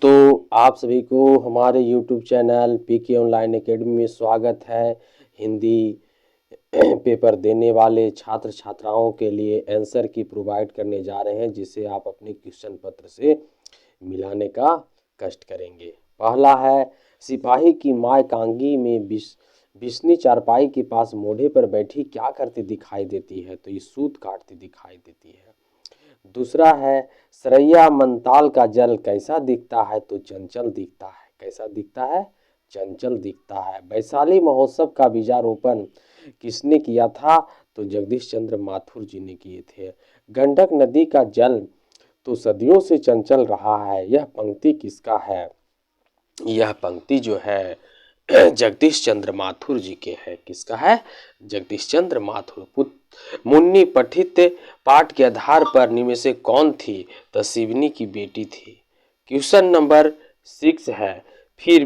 दोस्तों, आप सभी को हमारे YouTube channel PK online academy में स्वागत है। हिंदी पेपर देने वाले छात्र छात्राओं के लिए आंसर की प्रोवाइड करने जा रहे हैं, जिसे आप अपने क्वेश्चन पत्र से मिलाने का कष्ट करेंगे। पहला है, सिपाही की माँ कांगी में बिस्नी चारपाई के पास मोढ़े पर बैठी क्या करती दिखाई देती है? तो ये सूत काटती दिखाई देती है। दूसरा है, सरैया मंताल का जल कैसा दिखता है? तो चंचल दिखता है। कैसा दिखता है? चंचल दिखता है। वैशाली महोत्सव का बीजारोपण किसने किया था? तो जगदीश चंद्र माथुर जी ने किए थे। गंडक नदी का जल तो सदियों से चंचल रहा है, यह पंक्ति किसका है? यह पंक्ति जो है जगदीश चंद्र माथुर जी के है। किसका है? जगदीश चंद्र माथुर। मुन्नी पठित पाठ के आधार पर निम्न में से कौन थी? तो शिवनी की बेटी थी। क्वेश्चन नंबर 6 है, फिर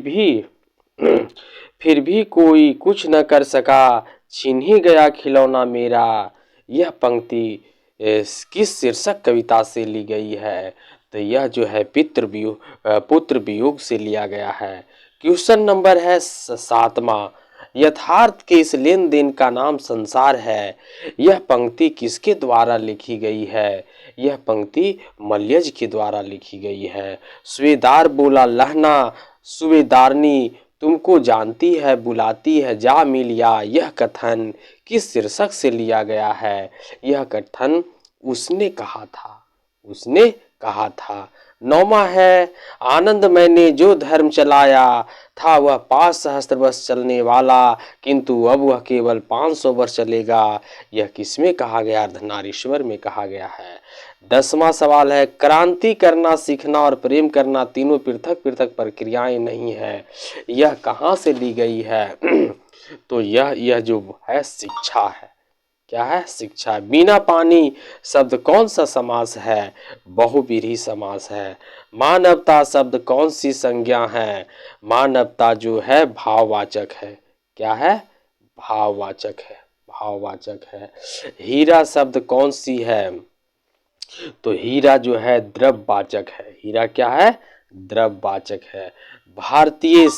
भी कोई कुछ न कर सका, छीन ही गया खिलौना मेरा। यह पंक्ति किस शीर्षक कविता से ली गई है? तो यह जो है पुत्र वियोग से लिया गया है। क्वेश्चन नंबर है 7वां, यथार्थ के इस लेन देन का नाम संसार है। यह पंक्ति किसके द्वारा लिखी गई है? यह पंक्ति मलयज के द्वारा लिखी गई है। सुबेदार बोला लहना सुबेदारनी तुमको जानती है बुलाती है जा मिलिया। यह कथन किस शीर्षक से लिया गया है? यह कथन उसने कहा था। उसने कहा था। 9वां है, आनंद मैंने जो धर्म चलाया था वह 5 सहस्त्र वर्ष चलने वाला, किंतु अब वह केवल 500 वर्ष चलेगा। यह किसमें कहा गया? अर्धनारीश्वर में कहा गया है। 10वां सवाल है, क्रांति करना सीखना और प्रेम करना तीनों पृथक पृथक प्रक्रियाएं नहीं है। यह कहाँ से ली गई है? तो यह जो है शिक्षा है। क्या है? शिक्षा। बिना पानी शब्द कौन सा समास है? बहुव्रीहि समास है। मानवता शब्द कौन सी संज्ञा है? मानवता जो है भाववाचक है। क्या है? भाववाचक है। भाववाचक है। हीरा शब्द कौन सी है? तो हीरा जो है द्रव्यवाचक है। हीरा क्या है? द्रव्यवाचक है। भारतीय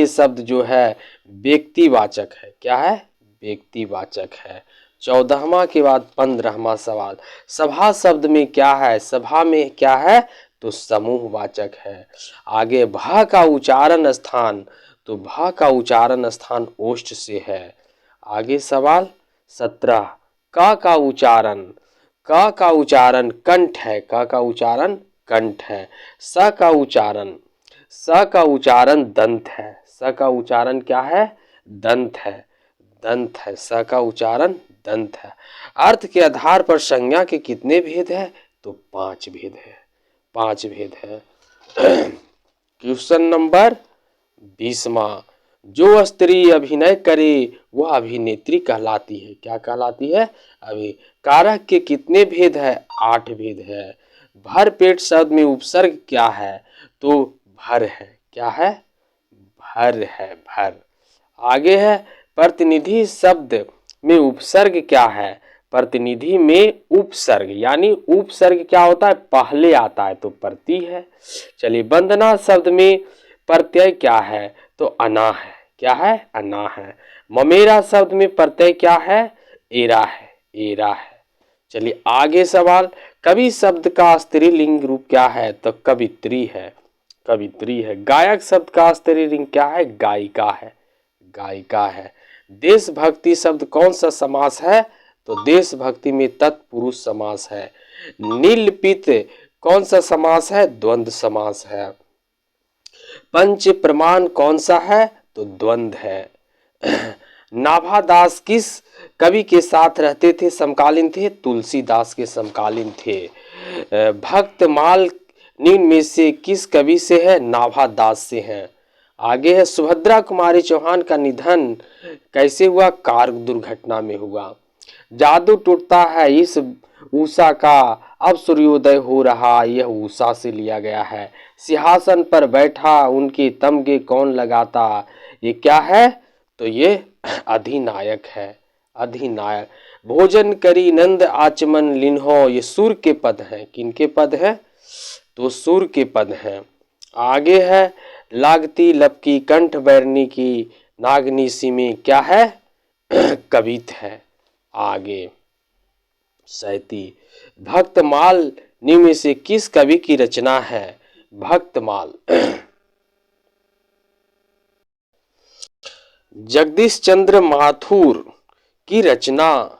शब्द जो है व्यक्तिवाचक है। क्या है? व्यक्तिवाचक है। 14वां के बाद 15वां सवाल, सभा शब्द में क्या है? सभा में क्या है? तो समूहवाचक है। आगे भा का उच्चारण स्थान, तो भा का उच्चारण स्थान ओष्ठ से है। आगे सवाल 17, का का उच्चारण कंठ है। का का उच्चारण कंठ है। स का उच्चारण दंत है। स का उच्चारण क्या है? दंत है। दंत है। स का उच्चारण दंत है। अर्थ के आधार पर संज्ञा के कितने भेद है? तो 5 भेद है। 5 भेद है। क्वेश्चन नंबर 20वां, जो स्त्री अभिनय करे वह अभिनेत्री कहलाती है। क्या कहलाती है? कारक के कितने भेद है? 8 भेद है। भर पेट शब्द में उपसर्ग क्या है? तो भर है। क्या है? भर है। भर। आगे है, प्रतिनिधि शब्द में उपसर्ग क्या है? प्रतिनिधि में उपसर्ग, यानी उपसर्ग क्या होता है? पहले आता है तो प्रति है। चलिए, वंदना शब्द में प्रत्यय क्या है? तो अना है। क्या है? अना है। ममेरा शब्द में प्रत्यय क्या है? एरा है। एरा है। चलिए आगे सवाल, कवि शब्द का स्त्रीलिंग रूप क्या है? तो कवित्री है। कवित्री है। गायक शब्द का स्त्रीलिंग क्या है? गायिका है। गायिका है। देशभक्ति शब्द कौन सा समास है? तो देशभक्ति में तत्पुरुष समास है। नीलपित कौन सा समास है? द्वंद्व समास है। पंच प्रमाण कौन सा है? तो द्वंद्व है। नाभादास किस कवि के साथ रहते थे? समकालीन थे। तुलसीदास के समकालीन थे। भक्तमाल निम्न में से किस कवि से है? नाभादास से है। आगे है, सुभद्रा कुमारी चौहान का निधन कैसे हुआ? कार दुर्घटना में हुआ। जादू टूटता है इस उषा का, अब सूर्योदय हो रहा। यह उषा से लिया गया है। सिंहासन पर बैठा उनके तमगे कौन लगाता? ये क्या है? तो ये अधिनायक है। अधिनायक। भोजन करी नंद आचमन लिन्हो, ये सूर्य के पद हैं। किनके पद हैं? तो सुर के पद हैं। आगे है लागती लपकी कंठ बैरनी की नागनी सी में क्या है कवित है। आगे 37 भक्तमाल निम्न में से किस कवि की रचना है। भक्तमाल जगदीश चंद्र माथुर की रचना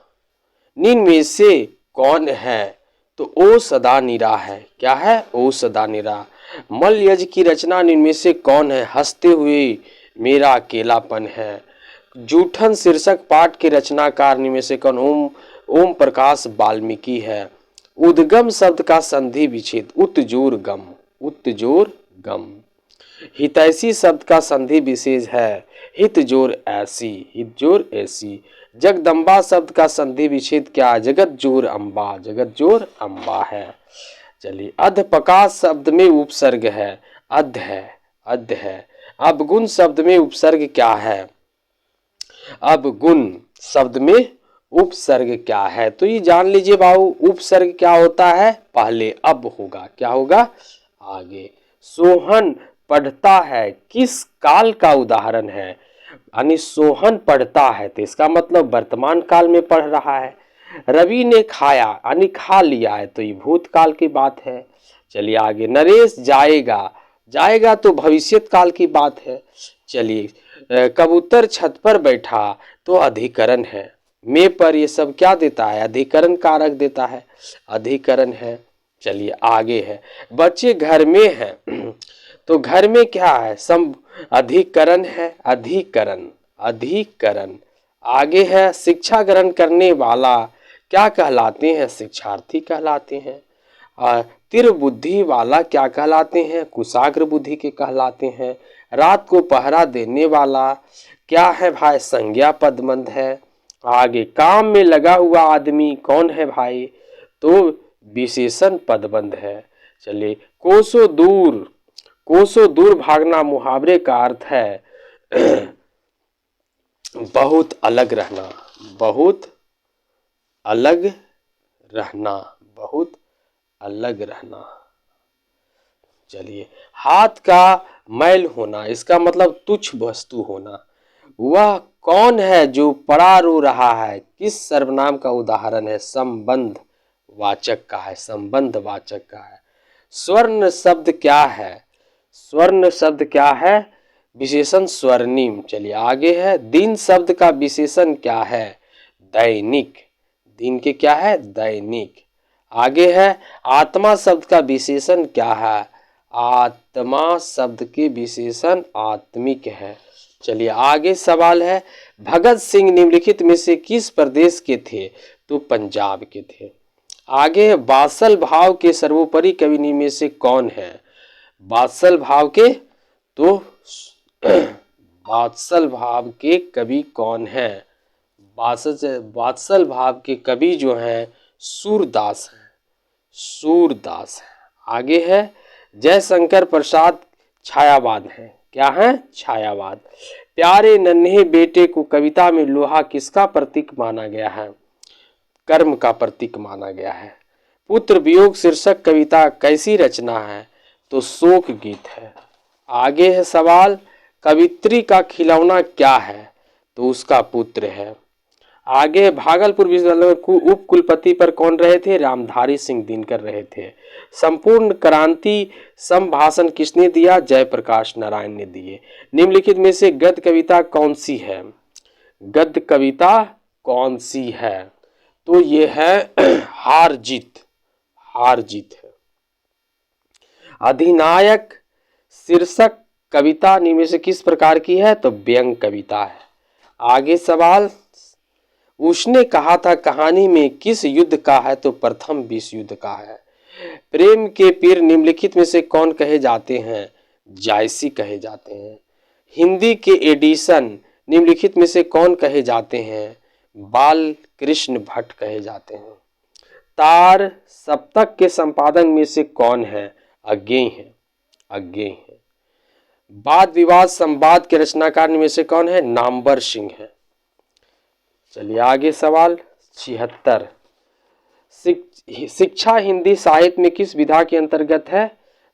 निम्न में से कौन है। तो ओ सदा निरा है। क्या है ओ सदा निरा। मलयज की रचना निम्न में से कौन है। हंसते हुए मेरा अकेलापन है। जूठन शीर्षक पाठ के रचनाकार निम्न में से कौन। ओम प्रकाश वाल्मीकि है। उद्गम शब्द का संधि विच्छेद उत्जोर गम। उत्जोर गम। हितैषी शब्द का संधि विशेष है हितजोर ऐसी। हितजोर ऐसी। जगदम्बा शब्द का संधि विच्छेद क्या है। जगतजोर अम्बा। जगतजोर अम्बा है। चलिए अधपका शब्द में उपसर्ग है। अध है। अध है। अवगुण शब्द में उपसर्ग क्या है। अवगुण शब्द में उपसर्ग क्या है। तो ये जान लीजिए बाबू उपसर्ग क्या होता है। पहले अब होगा। क्या होगा आगे। सोहन पढ़ता है किस काल का उदाहरण है। यानी सोहन पढ़ता है तो इसका मतलब वर्तमान काल में पढ़ रहा है। रवि ने खाया यानी खा लिया है तो ये भूतकाल की बात है। चलिए आगे नरेश जाएगा। जाएगा तो भविष्यत काल की बात है। चलिए कबूतर छत पर बैठा तो अधिकरण है। में पर ये सब क्या देता है अधिकरण कारक देता है। अधिकरण है। चलिए आगे है बच्चे घर में हैं तो घर में क्या है सम अधिकरण है। अधिकरण। अधिकरण। आगे है शिक्षा ग्रहण करने वाला क्या कहलाते हैं। शिक्षार्थी कहलाते हैं। तिर बुद्धि वाला क्या कहलाते हैं। कुशाग्र बुद्धि के कहलाते हैं। रात को पहरा देने वाला क्या है भाई संज्ञा पदबंध है। आगे काम में लगा हुआ आदमी कौन है भाई तो विशेषण पदबंध है। चलिए कोसों दूर भागना मुहावरे का अर्थ है बहुत अलग रहना। बहुत अलग रहना। बहुत अलग रहना। चलिए हाथ का मैल होना इसका मतलब तुच्छ वस्तु होना। वह कौन है जो पड़ा रो रहा है किस सर्वनाम का उदाहरण है। संबंध वाचक का है। संबंध वाचक का है। स्वर्ण शब्द क्या है। स्वर्ण शब्द क्या है विशेषण स्वर्णिम। चलिए आगे है दिन शब्द का विशेषण क्या है दैनिक। दिन के क्या है दैनिक। आगे है आत्मा शब्द का विशेषण क्या है। आत्मा शब्द के विशेषण आत्मिक है। चलिए आगे सवाल है भगत सिंह निम्नलिखित में से किस प्रदेश के थे तो पंजाब के थे। आगे है वात्सल भाव के सर्वोपरि कवि निम्न में से कौन है। वात्सल भाव के तो वात्सल भाव के कवि कौन है। वात्सल भाव के कवि जो हैं सूरदास हैं। सूरदास है। आगे है जयशंकर प्रसाद छायावाद है। क्या है छायावाद। प्यारे नन्हे बेटे को कविता में लोहा किसका प्रतीक माना गया है। कर्म का प्रतीक माना गया है। पुत्र वियोग शीर्षक कविता कैसी रचना है तो शोक गीत है। आगे है सवाल कवित्री का खिलौना क्या है तो उसका पुत्र है। आगे भागलपुर विश्वविद्यालय में उप कुलपति पर कौन रहे थे रामधारी सिंह दिनकर रहे थे। संपूर्ण क्रांति संभाषण किसने दिया जयप्रकाश नारायण ने दिए। निम्नलिखित में से गद्य कविता कौन सी है। गद्य कविता कौन सी है तो ये है हार जीत। हार जीत है। अधिनायक शीर्षक कविता निम्न में से किस प्रकार की है तो व्यंग कविता है। आगे सवाल उसने कहा था कहानी में किस युद्ध का है तो प्रथम विश्व युद्ध का है। प्रेम के पीर निम्नलिखित में से कौन कहे जाते हैं जायसी कहे जाते हैं। हिंदी के एडिशन निम्नलिखित में से कौन कहे जाते हैं बाल कृष्ण भट्ट कहे जाते हैं। तार सप्तक के संपादक में से कौन है अज्ञेय है। अज्ञेय है। वाद विवाद संवाद के रचनाकार में से कौन है नामवर सिंह है। चलिए आगे सवाल 76 शिक्षा हिंदी साहित्य में किस विधा के अंतर्गत है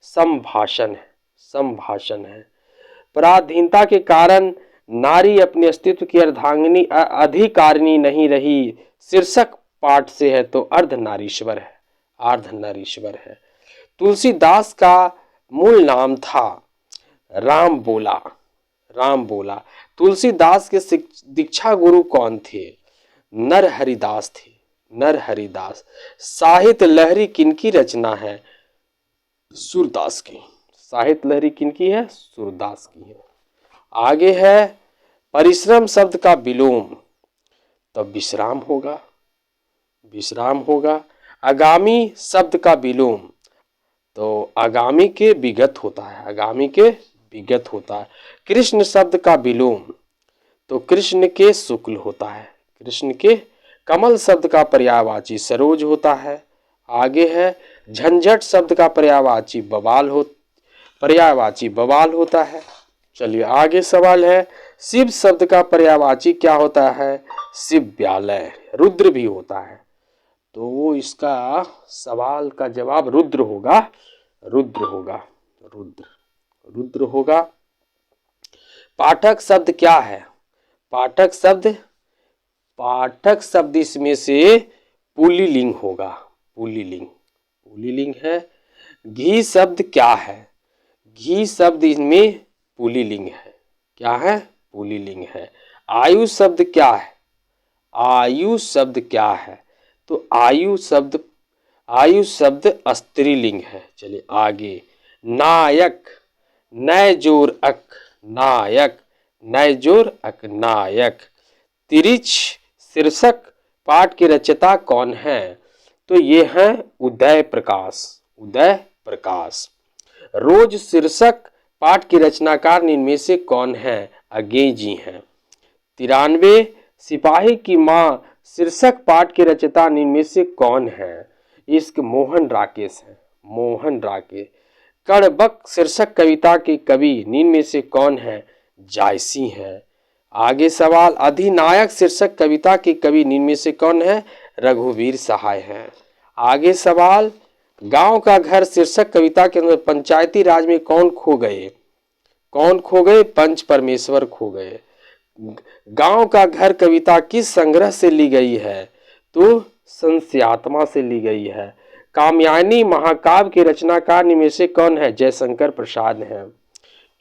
संभाषण है, संभाषण है। पराधीनता के कारण नारी अपने अस्तित्व की अर्धांगिनी अधिकारिणी नहीं रही, शीर्षक पाठ से है तो अर्धनारीश्वर है, अर्धनारीश्वर है। तुलसीदास का मूल नाम था राम बोला, राम बोला। तुलसीदास के दीक्षा गुरु कौन थे? नरहरिदास थे, नरहरिदास। साहित्य लहरी किनकी रचना है? सूरदास की। साहित्य लहरी किनकी है? सूरदास की है। आगे है परिश्रम शब्द का विलोम, तो विश्राम होगा, विश्राम होगा। आगामी शब्द का विलोम, तो आगामी के विगत होता है, आगामी के विगत होता है। कृष्ण शब्द का विलोम, तो कृष्ण के शुक्ल होता है, कृष्ण के। कमल शब्द का पर्यायवाची सरोज होता है। आगे है झंझट शब्द का पर्यायवाची बवाल होता है। चलिए आगे सवाल है शिव शब्द का पर्यायवाची क्या होता है? शिव्यालय, रुद्र भी होता है। तो वो इसका सवाल का जवाब रुद्र होगा, रुद्र होगा, रुद्र, रुद्र होगा। पाठक शब्द क्या है? पाठक शब्द, पाठक शब्द इसमें से पुल्लिंग होगा, पुल्लिंग, पुल्लिंग है। घी शब्द क्या है? घी शब्द इसमें पुल्लिंग है, क्या है? पुल्लिंग है। आयु शब्द क्या है? आयु शब्द क्या है? तो आयु शब्द, आयु शब्द स्त्रीलिंग है। चलिए आगे। नायक, नय जोर अक, नायक, नय जोर अक, नायक। तिरिच शीर्षक पाठ के रचयिता कौन है? तो ये हैं उदय प्रकाश, उदय प्रकाश। रोज शीर्षक पाठ के रचनाकार इनमें से कौन है? अज्ञेय जी हैं। 93 सिपाही की माँ शीर्षक पाठ के रचयिता इनमें से कौन है? इश्क मोहन राकेश है, मोहन राकेश। कड़बक शीर्षक कविता के कवि इनमें से कौन है? जायसी हैं। आगे सवाल अधिनायक शीर्षक कविता के कवि इनमें से कौन है? रघुवीर सहाय हैं। आगे सवाल गांव का घर शीर्षक कविता के अंदर पंचायती राज में कौन खो गए? कौन खो गए? पंच परमेश्वर खो गए। गांव का घर कविता किस संग्रह से ली गई है? तो संस्यात्मा से ली गई है। कामयानी महाकाव्य के रचनाकार में से कौन है? जयशंकर प्रसाद हैं।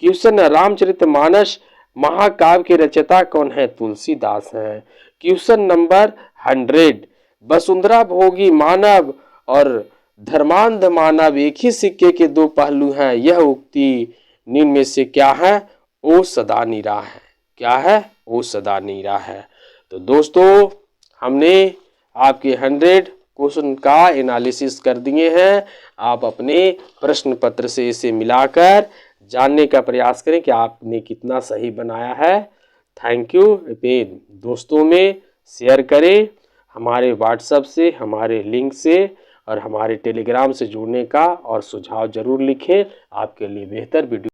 क्वेश्चन रामचरितमानस महाकाव्य के रचयिता कौन है? तुलसीदास हैं। क्वेश्चन नंबर 100 वसुंधरा भोगी मानव और धर्मांध मानव एक ही सिक्के के दो पहलू हैं, यह उक्ति निम्न में से क्या है? ओ सदा नीरा है, क्या है? ओ सदा नीरा है। तो दोस्तों हमने आपके 100 क्वेश्चन का एनालिसिस कर दिए हैं। आप अपने प्रश्न पत्र से इसे मिलाकर जानने का प्रयास करें कि आपने कितना सही बनाया है। Thank you. अपने दोस्तों में शेयर करें, हमारे व्हाट्सएप से, हमारे लिंक से और हमारे टेलीग्राम से जुड़ने का, और सुझाव जरूर लिखें। आपके लिए बेहतर वीडियो